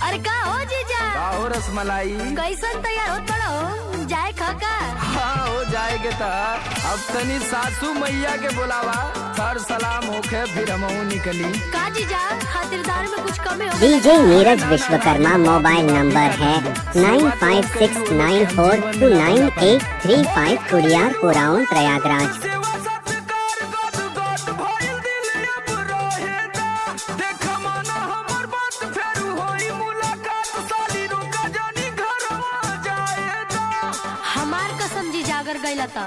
अरे का हो जीजा? का हो रसमलाई? कैसन तैयार हो पड़ो जाए खाका? हाँ हो जाएगे तो अब तनी सासू मैया के बुलावा, सर सलाम होके फिर हमहू निकली। का जीजा खातिरदार में कुछ कमी हो? DJ Neeraj Vishwakarma mobile number है 9569429835 कुड़ियार कुराउन प्रयागराज। हमार कसम जीजा अगर गईला था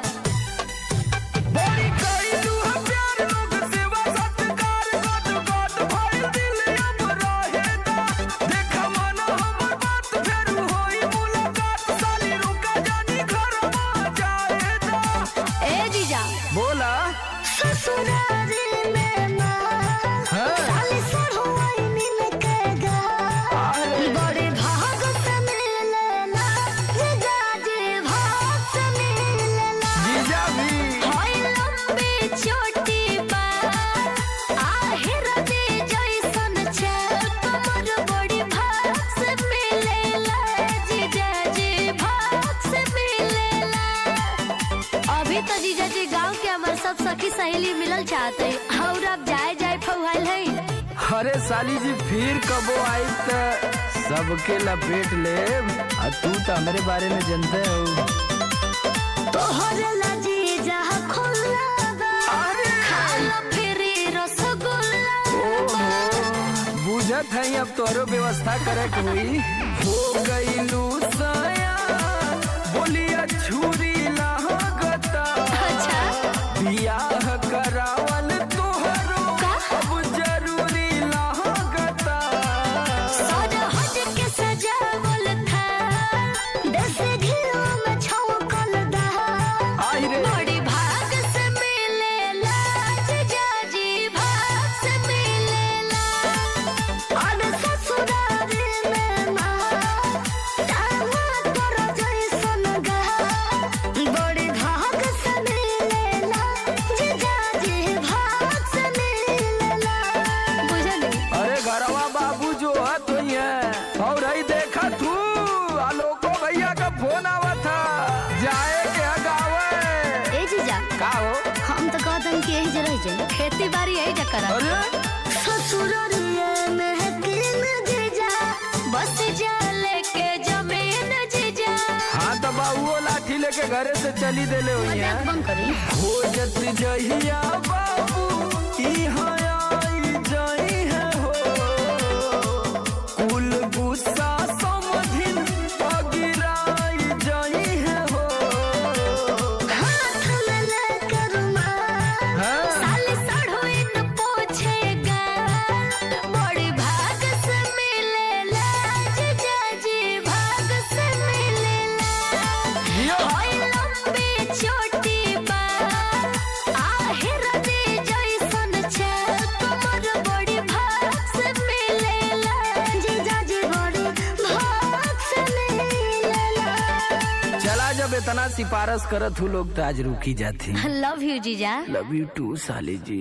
बोला सब सखी सहेली मिलल चाहते और अब जाए फौहाल है। अरे साली जी फिर कबो आई तो सबके लपेट ले। तू तो हमारे बारे में जानते हो। बुझत है अब तोरो व्यवस्था करे हुई हो गई लूसाया बोलिया छुरी लागता। अच्छा बियाह करावल तोहरो अब जरूरी लागता। सजहज के सजावल था दस घिरो में छौकल दा बड़ी भाग से मिलेला जीजाजी भाग से मिलेला। और ससुरारी में माँ दामाद तोरा जैसन गा बड़ी भाग से मिलेला जीजाजी भाग से मिलेला। बुझली? अरे घरवा बाबू जो है तो ही है। और ही देखा तू आलोको भैया का फोन आवा था जाए के गावे। ए जीजा का हो? हम तो कहते हैं कि यही जगह जाए खेती बाड़ी यही जगह अरे ससुरारिये में किन जीजा बस जा लेके जमीन जीजा। हाँ तो बाबू लाठी लेके घरे से चली देले हुई है। बंद करी हो जत जहिया बाबू इहाँ आई जाई है हो कुल गुस्सा समझिन अगिराई जाई है हो। हाथ में लेकर माँ साली सड़ोइन पोछेगा बड़ी भाग से मिलेला जीजाजी भाग से मिलेला। होई लंबी छोटी बात आहिर दे जैसन छल कमर बड़ी भाग से मिलेला जीजाजी बड़ी भाग से मिलेला। चला जब इतना सिफारिश करत हूँ लोग तो आज रुकी जाती। लव यू जीजा। लव यू टू साली जी।